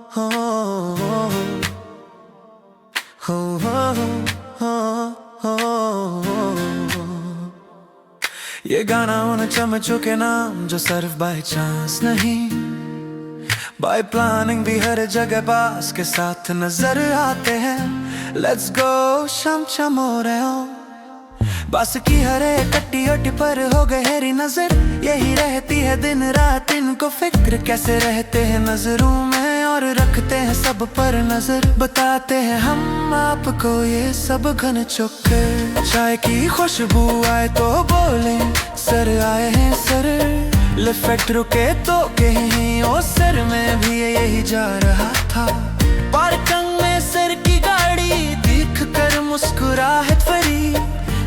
ये गाना उन चमचों के नाम जो सिर्फ बाय चांस नहीं, बाय प्लानिंग भी हर जगह पास के साथ नजर आते हैं। लेट्स गो शम शम हो रहे हो, बस की हरे कट्टी ओटी पर हो गहरी नजर, यही रहती है दिन रात इनको फिक्र, कैसे रहते हैं नजरों में और रखते हैं सब पर नजर। बताते हैं हम आपको ये सब घन चुकर, चाय की खुशबू आए तो बोले सर आए हैं सर, लिफ्ट रुके तो कहीं ओ सर में भी यही जा रहा था। पार्किंग में सर की गाड़ी देख कर मुस्कुराहट फरी,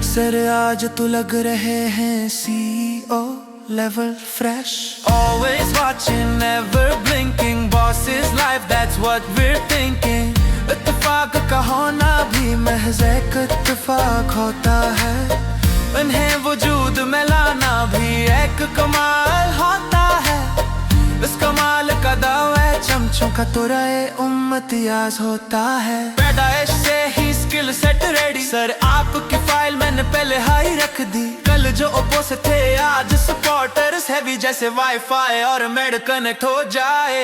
सर आज तो लग रहे हैं CEO level fresh, always watching never blinking, boss is life that's what we're thinking। इत्तेफाक का होना भी महज एक इत्तेफाक होता है, इन्हें वजूद में लाना भी एक कमाल होता है। इस कमाल का दावा चमचों का तो राय उम्मतियाज होता है, पैदाइश से ही स्किल सेट रेडी, सर आपकी फाइल मैंने पहले हाई रख दी। कल जो ओपो से थे आज सपोर्टर्स हैवी, जैसे वाईफाई और मेड कनेक्ट हो जाए।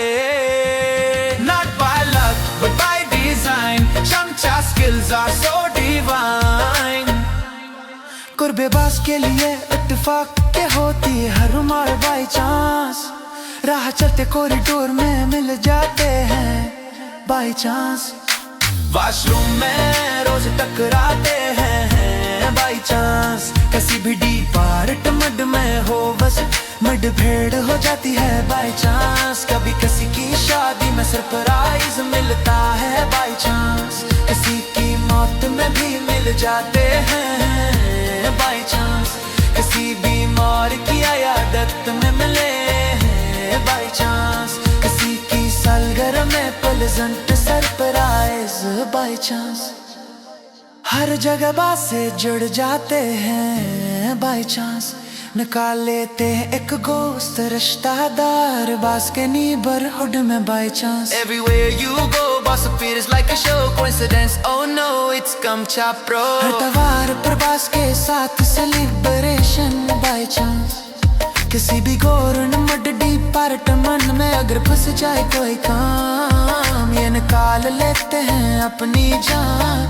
Not by luck but by design, चमचा skills are so divine। कुर्बेबाज के लिए इत्तेफाक के होती है हर उम्र बाई चांस, राह चलते कॉरिडोर में मिल जाते हैं बाई चांस, वॉशरूम में रोज टकराते हैं बाई चांस। किसी भी डिपार्टमेंट में हो बस मिड भेड़ हो जाती है बाई चांस, कभी किसी की शादी में सरप्राइज मिलता है बाई चांस, किसी की मौत में भी मिल जाते हैं बाई चांस, किसी बीमार की आयादत में मिले हैं बाई चांस, किसी की सालगिरह में प्लेजेंट सरप्राइज बाई चांस। हर जगह बात से जुड़ जाते हैं बाई चांस, निकाल लेते हैं एक गोश्त रिश्तेदार बास के नीबरहुड में by chance. Everywhere you go boss appears like a show, coincidence oh no it's Kamcha Pro। हर त्योहार पर बास के साथ सेलिब्रेशन बाई चांस, किसी भी गवर्नमेंट डिपार्टमेंट में अगर फंस जाए कोई काम, ये निकाल लेते हैं अपनी जान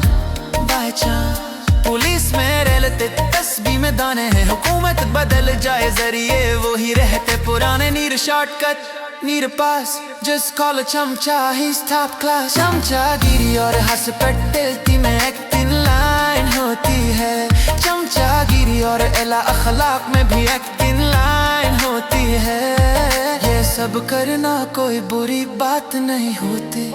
बाई चांस। पुलिस में रहते तस्बीह में दाने हैं, हुकूमत बदल जाए जरिए वो ही रहते पुराने। नीर शॉर्टकट नीर पास just call a चमचा he's top class। चमचागिरी और हॉस्पिटैलिटी में एक्टिंग लाइन होती है, चमचागिरी और एला अखलाक में भी एक्टिंग लाइन होती है। ये सब करना कोई बुरी बात नहीं होती,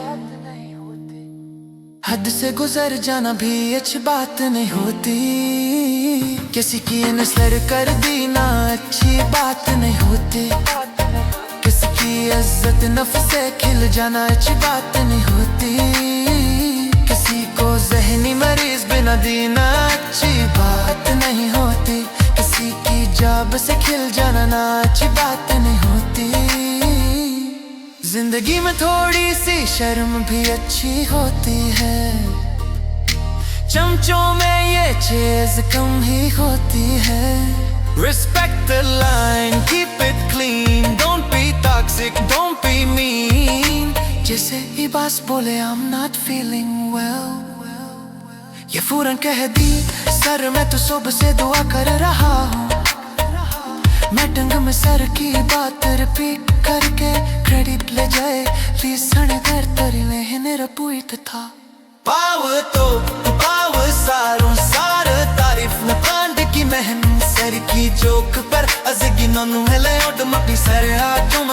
हद से गुजर जाना भी अच्छी बात नहीं होती, किसी की नस्ल कर दी ना अच्छी बात नहीं होती, किसी की इज्जत नफ्स से खिल जाना अच्छी बात नहीं होती, किसी को ज़हनी मरीज बिना दीना अच्छी बात नहीं होती, किसी की जाब से खिल जाना ना अच्छी बात नहीं होती। जिंदगी में थोड़ी सी शर्म भी अच्छी होती है, चमचों में ये चीज कम ही होती है। Respect the line, keep it clean, don't be toxic, don't be mean। जैसे ही बास बोले I'm not feeling well, ये फौरन कह दी सर मैं तो सुबह से दुआ कर रहा हूँ, मैं टंग में सर की बात रिपीट करके क्रेडिट ले जाए प्लीज सने दर तरी में रपूत था। पाव तो पाव सारों सार तारीफ न कांड की महन सर की जोक पर अजगी ननु है ले ओड मपी सर हाथों